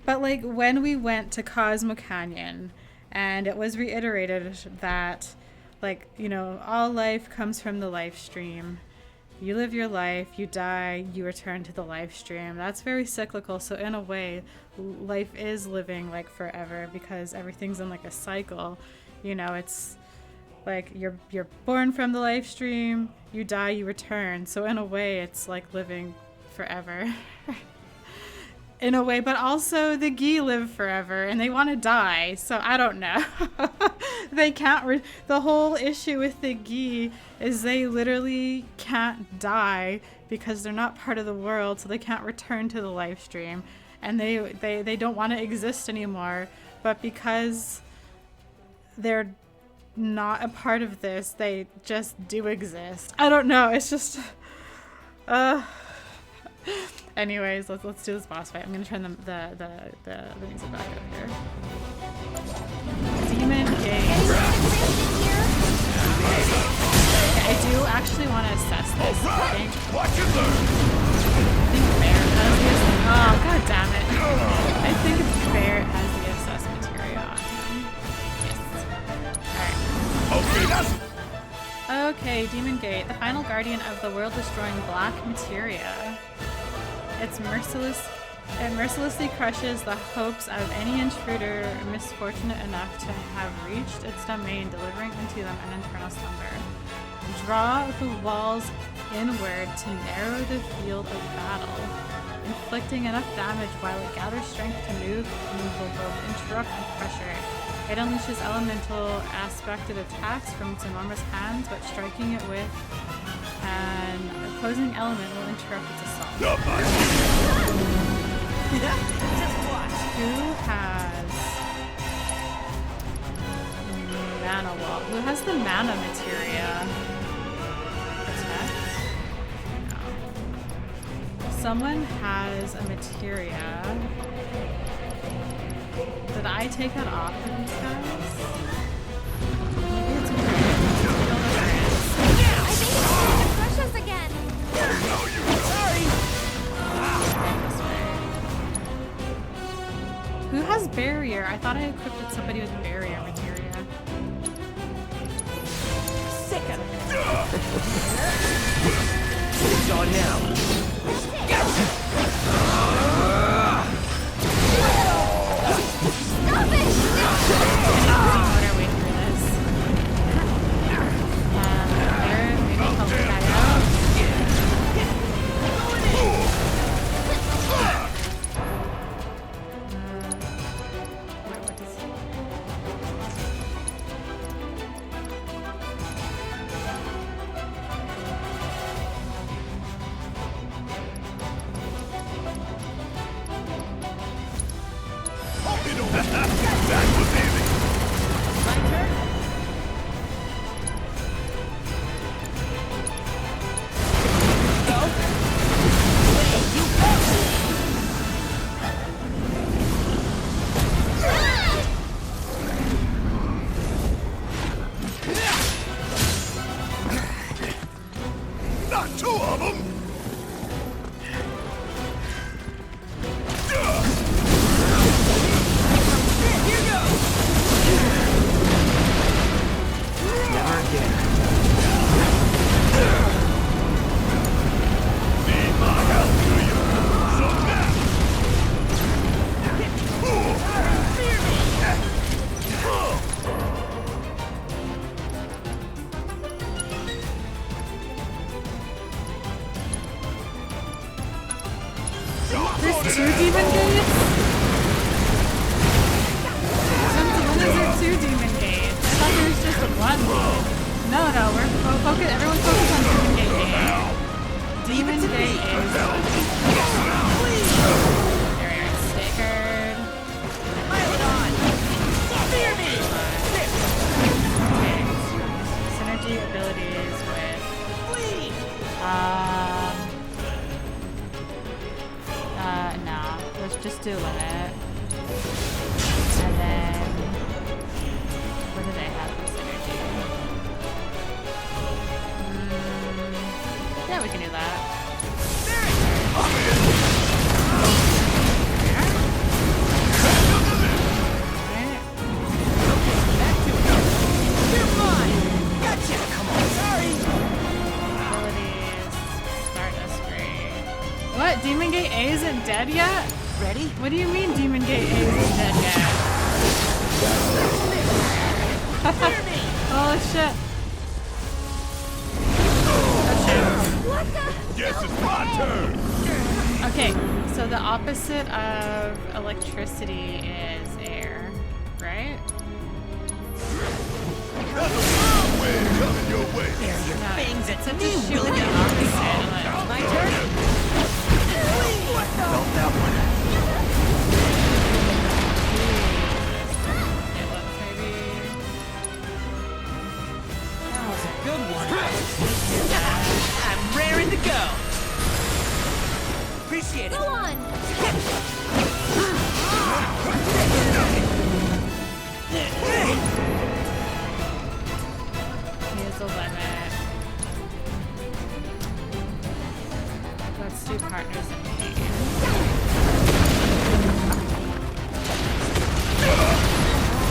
But like when we went to Cosmo Canyon, and it was reiterated that, like, you know, all life comes from the life stream. You live your life, you die, you return to the life stream. That's very cyclical. So in a way, life is living like forever because everything's in like a cycle. You know, it's like you're born from the life stream, you die, you return. So in a way, it's like living forever. In a way, but also the Gi live forever and they want to die. So I don't know. They can't. The whole issue with the Gi is they literally can't die because they're not part of the world, so they can't return to the life stream, and they don't want to exist anymore. But because they're not a part of this, they just do exist. I don't know. It's just, Anyways, let's do this boss fight. I'm gonna turn the music back up here. Demon Gate. Okay, I do actually want to assess this. I think Bear has the oh god damn it. I think Bear has the assess materia on him. Yes. Alright. Okay, Demon Gate, the final guardian of the world-destroying black materia. It mercilessly crushes the hopes of any intruder misfortunate enough to have reached its domain, delivering into them an eternal slumber. Draw the walls inward to narrow the field of battle, inflicting enough damage while it gathers strength to move will both interrupt and pressure. It unleashes elemental aspected attacks from its enormous hands, but striking it with an opposing element will interrupt its assault. Who has mana wall? Who has the mana materia? Protect? No. Someone has a materia. Did I take that off of these guys? Maybe it's weird. I think it's going to crush us again. Sorry. Who has barrier? I thought I equipped somebody with barrier materia. Sick of it. It's on now. Stop it! What are we through this? There, maybe help the guy out. What does he? That was easy. My turn. Go. Wait, you go. Not two of them. Never again. Need my help, do you? So now. Fear me. There's two demon gates? When is there two demon gates? I thought there was just one. No, we're focus. Everyone focus on demon gate A. Demon gate A. There we are. Stickered. Fear me. Okay. Synergy abilities with. No. Let's just do limit. And then, what do they have for synergy? Yeah, we can do that. You're mine. Gotcha. Come on. Sorry. Abilities. Stardust Ray. What? Demon Gate A isn't dead yet? Ready? What do you mean Demon Gate A isn't dead yet? Oh shit. What the? Guess it's my turn. Okay, so the opposite of electricity is air, right? There's a whirlwind coming your way. There, your No, fangs at it's me, just will the ya? opposite. My turn. What the? Felt that one. Okay, let's maybe. That was a good one. I'm raring to go. appreciate it. Go on! Here's the limit. Let's do partners in pain.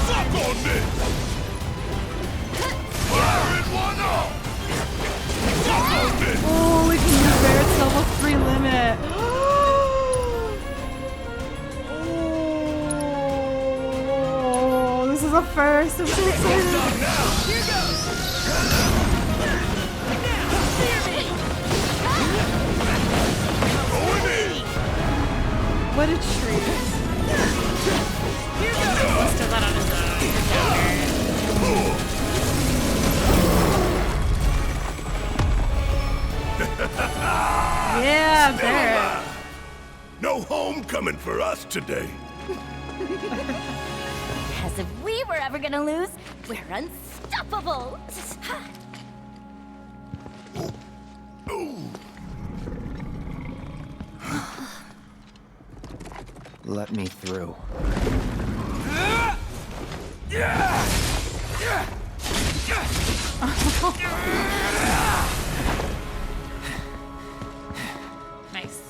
Suck on this! Fire in one off! Suck on this! Holy bear, it's level 3 limit. Oh, this is a first. I'm so excited. Here goes. What a treat. Let's do that on his own. Yeah, Still bear. alive. No homecoming for us today. As if we were ever gonna lose, we're unstoppable! Let me through. Nice.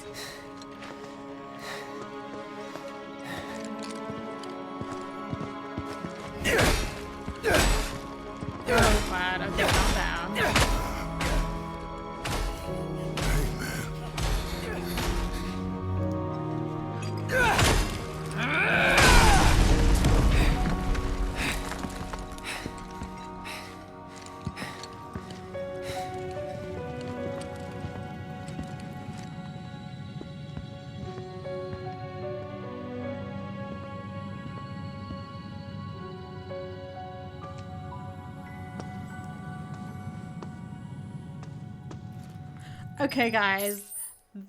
Oh, glad. Okay, calm down. Okay, guys.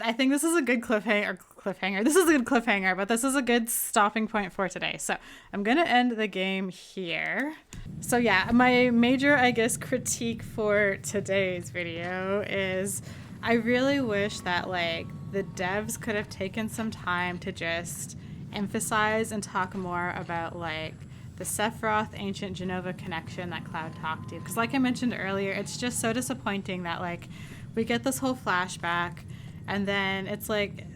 I think this is a good cliffhanger. This is a good cliffhanger, but this is a good stopping point for today. So I'm going to end the game here. So yeah, my major, I guess, critique for today's video is I really wish that like the devs could have taken some time to just emphasize and talk more about like the Sephiroth Ancient Jenova connection that Cloud talked to. Because like I mentioned earlier, it's just so disappointing that like we get this whole flashback and then it's like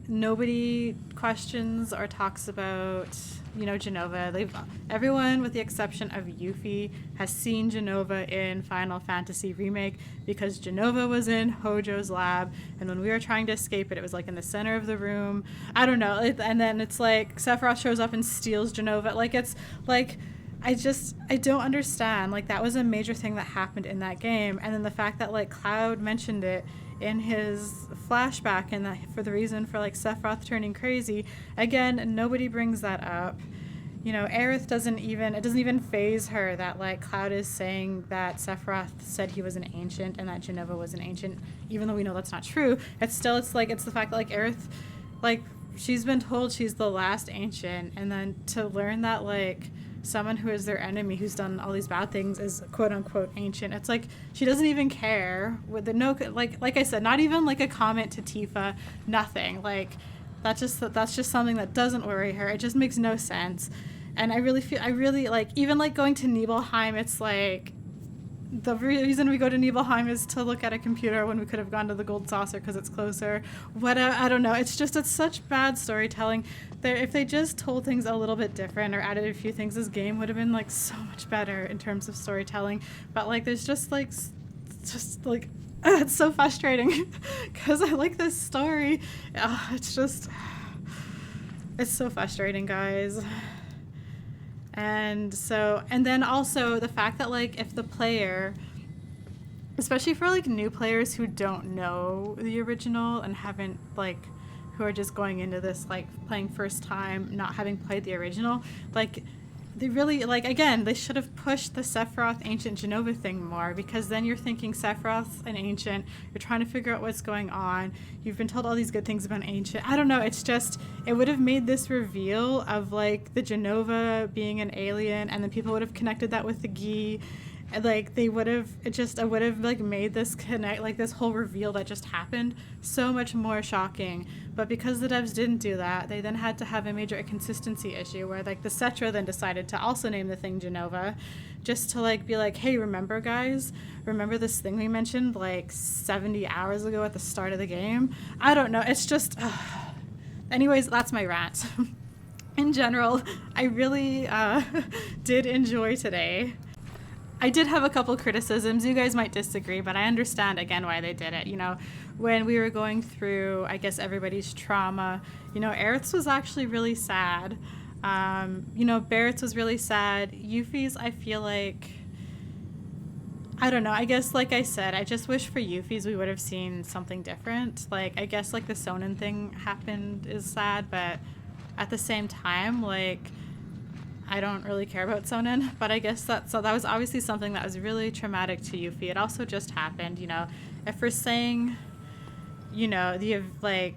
nobody questions or talks about, you know, Jenova. Everyone with the exception of Yuffie has seen Jenova in Final Fantasy Remake because Jenova was in Hojo's lab, and when we were trying to escape it, it was like in the center of the room. I don't know. And then it's like Sephiroth shows up and steals Jenova. Like it's like I don't understand. Like that was a major thing that happened in that game, and then the fact that like Cloud mentioned it in his flashback and that for the reason for like Sephiroth turning crazy, again, nobody brings that up. You know, Aerith doesn't even faze her that like Cloud is saying that Sephiroth said he was an ancient and that Jenova was an ancient, even though we know that's not true. It's the fact that like Aerith, like she's been told she's the last ancient, and then to learn that like someone who is their enemy who's done all these bad things is quote unquote ancient. It's like she doesn't even care with the no, like I said, not even like a comment to Tifa, nothing. Like that's just something that doesn't worry her. It just makes no sense. And I really like, even like going to Nibelheim, it's like the reason we go to Nibelheim is to look at a computer when we could have gone to the Gold Saucer because it's closer. I don't know. It's such bad storytelling. If they just told things a little bit different or added a few things, this game would have been like so much better in terms of storytelling. But like there's just like it's so frustrating because I like this story. It's so frustrating, guys. And then also the fact that like if the player, especially for like new players who don't know the original and haven't like, who are just going into this like playing first time, not having played the original, like they really like, again, they should have pushed the Sephiroth Ancient Jenova thing more, because then you're thinking Sephiroth's an ancient, you're trying to figure out what's going on, you've been told all these good things about ancient. I don't know, it's just, it would have made this reveal of like the Jenova being an alien, and then people would have connected that with the Gi, And, like, they would have, it would have, like, made this connect, like, this whole reveal that just happened so much more shocking. But because the devs didn't do that, they then had to have a major inconsistency issue where, like, the Cetra then decided to also name the thing Jenova, just to, like, be like, hey, remember, guys? Remember this thing we mentioned, like, 70 hours ago at the start of the game? I don't know. It's just... Anyways, that's my rant. In general, I really did enjoy today. I did have a couple criticisms. You guys might disagree, but I understand, again, why they did it. You know, when we were going through, I guess, everybody's trauma, you know, Aerith's was actually really sad. You know, Barrett's was really sad. Yuffie's, I feel like... I don't know. I guess, like I said, I just wish for Yuffie's we would have seen something different. Like, I guess, like, the Sonnen thing happened is sad, but at the same time, like... I don't really care about Sonnen, but I guess that was obviously something that was really traumatic to Yuffie. It also just happened, you know. If we're saying, you know, like,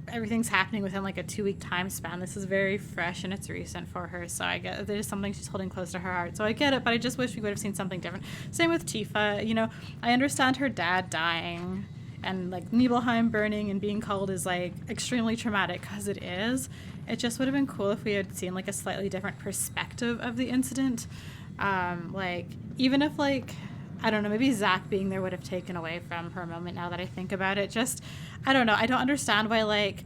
everything's happening within, like, a 2-week time span, this is very fresh and it's recent for her, so I get there's something she's holding close to her heart. So I get it, but I just wish we would have seen something different. Same with Tifa, you know. I understand her dad dying and, like, Nibelheim burning and being called is, like, extremely traumatic, because it is. It just would have been cool if we had seen, like, a slightly different perspective of the incident. Like, even if, like, I don't know, maybe Zack being there would have taken away from her moment now that I think about it. Just, I don't know. I don't understand why, like,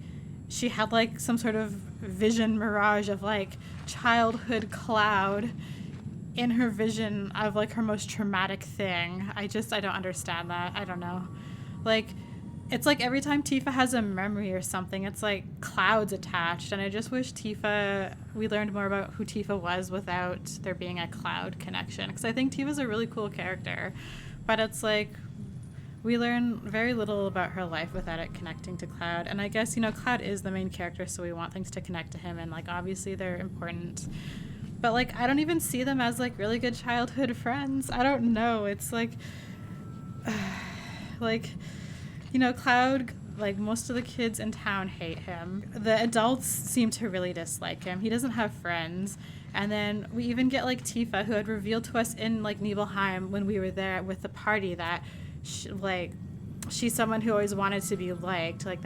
she had, like, some sort of vision mirage of, like, childhood Cloud in her vision of, like, her most traumatic thing. I don't understand that. I don't know. Like... It's like every time Tifa has a memory or something, it's like clouds attached. And I just wish we learned more about who Tifa was without there being a Cloud connection. Because I think Tifa's a really cool character. But it's like we learn very little about her life without it connecting to Cloud. And I guess, you know, Cloud is the main character, so we want things to connect to him. And, like, obviously they're important. But, like, I don't even see them as, like, really good childhood friends. I don't know. It's like... like... You know, Cloud, like, most of the kids in town hate him. The adults seem to really dislike him. He doesn't have friends. And then we even get, like, Tifa, who had revealed to us in, like, Nibelheim when we were there with the party that, she's someone who always wanted to be liked. Like,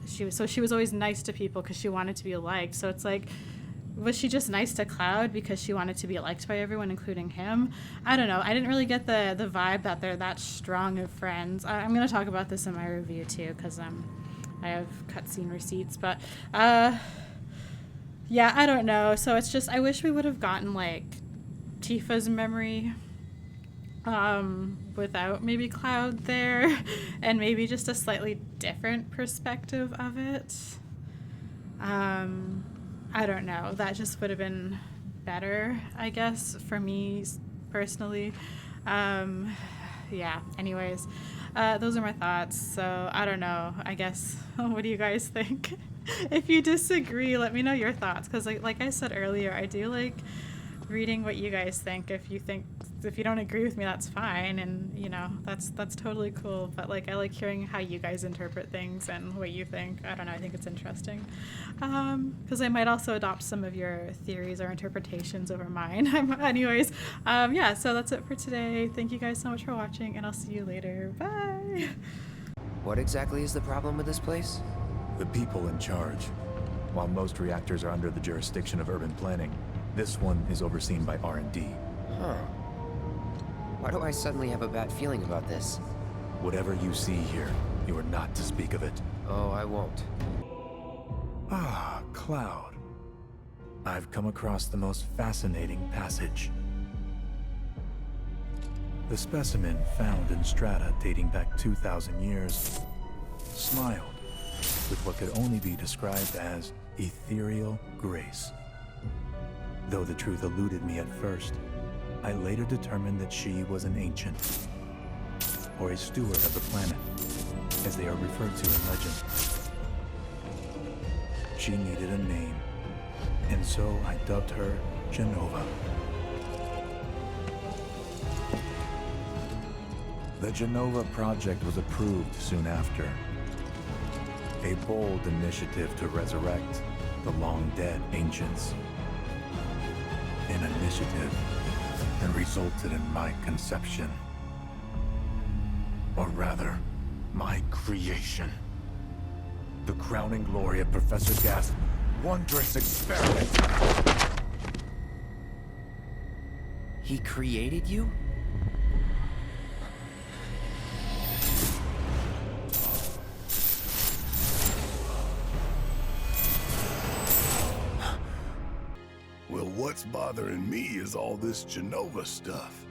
she was always nice to people because she wanted to be liked. So it's like... Was she just nice to Cloud because she wanted to be liked by everyone, including him? I don't know. I didn't really get the vibe that they're that strong of friends. I'm going to talk about this in my review, too, because I have cutscene receipts. But, yeah, I don't know. So it's just, I wish we would have gotten, like, Tifa's memory without maybe Cloud there, and maybe just a slightly different perspective of it. I don't know. That just would have been better, I guess, for me personally. Yeah, anyways, those are my thoughts. So I don't know. I guess, what do you guys think? If you disagree, let me know your thoughts. Because like I said earlier, I do like reading what you guys think. If you don't agree with me, that's fine, and you know, that's totally cool. But like, I like hearing how you guys interpret things and what you think. I don't know, I think it's interesting, because I might also adopt some of your theories or interpretations over mine. Anyways, yeah, so that's it for today. Thank you guys so much for watching, and I'll see you later. Bye. What exactly is the problem with this place? The people in charge. While most reactors are under the jurisdiction of urban planning, this one is overseen by R&D. Huh. Why do I suddenly have a bad feeling about this? Whatever you see here, you are not to speak of it. Oh, I won't. Ah, Cloud. I've come across the most fascinating passage. The specimen found in strata dating back 2,000 years smiled with what could only be described as ethereal grace. Though the truth eluded me at first, I later determined that she was an ancient, or a steward of the planet, as they are referred to in legend. She needed a name, and so I dubbed her Jenova. The Jenova project was approved soon after. A bold initiative to resurrect the long-dead ancients. An initiative and resulted in my conception. Or rather, my creation. The crowning glory of Professor Gas' wondrous experiment. He created you? Well, what's bothering me is all this Jenova stuff.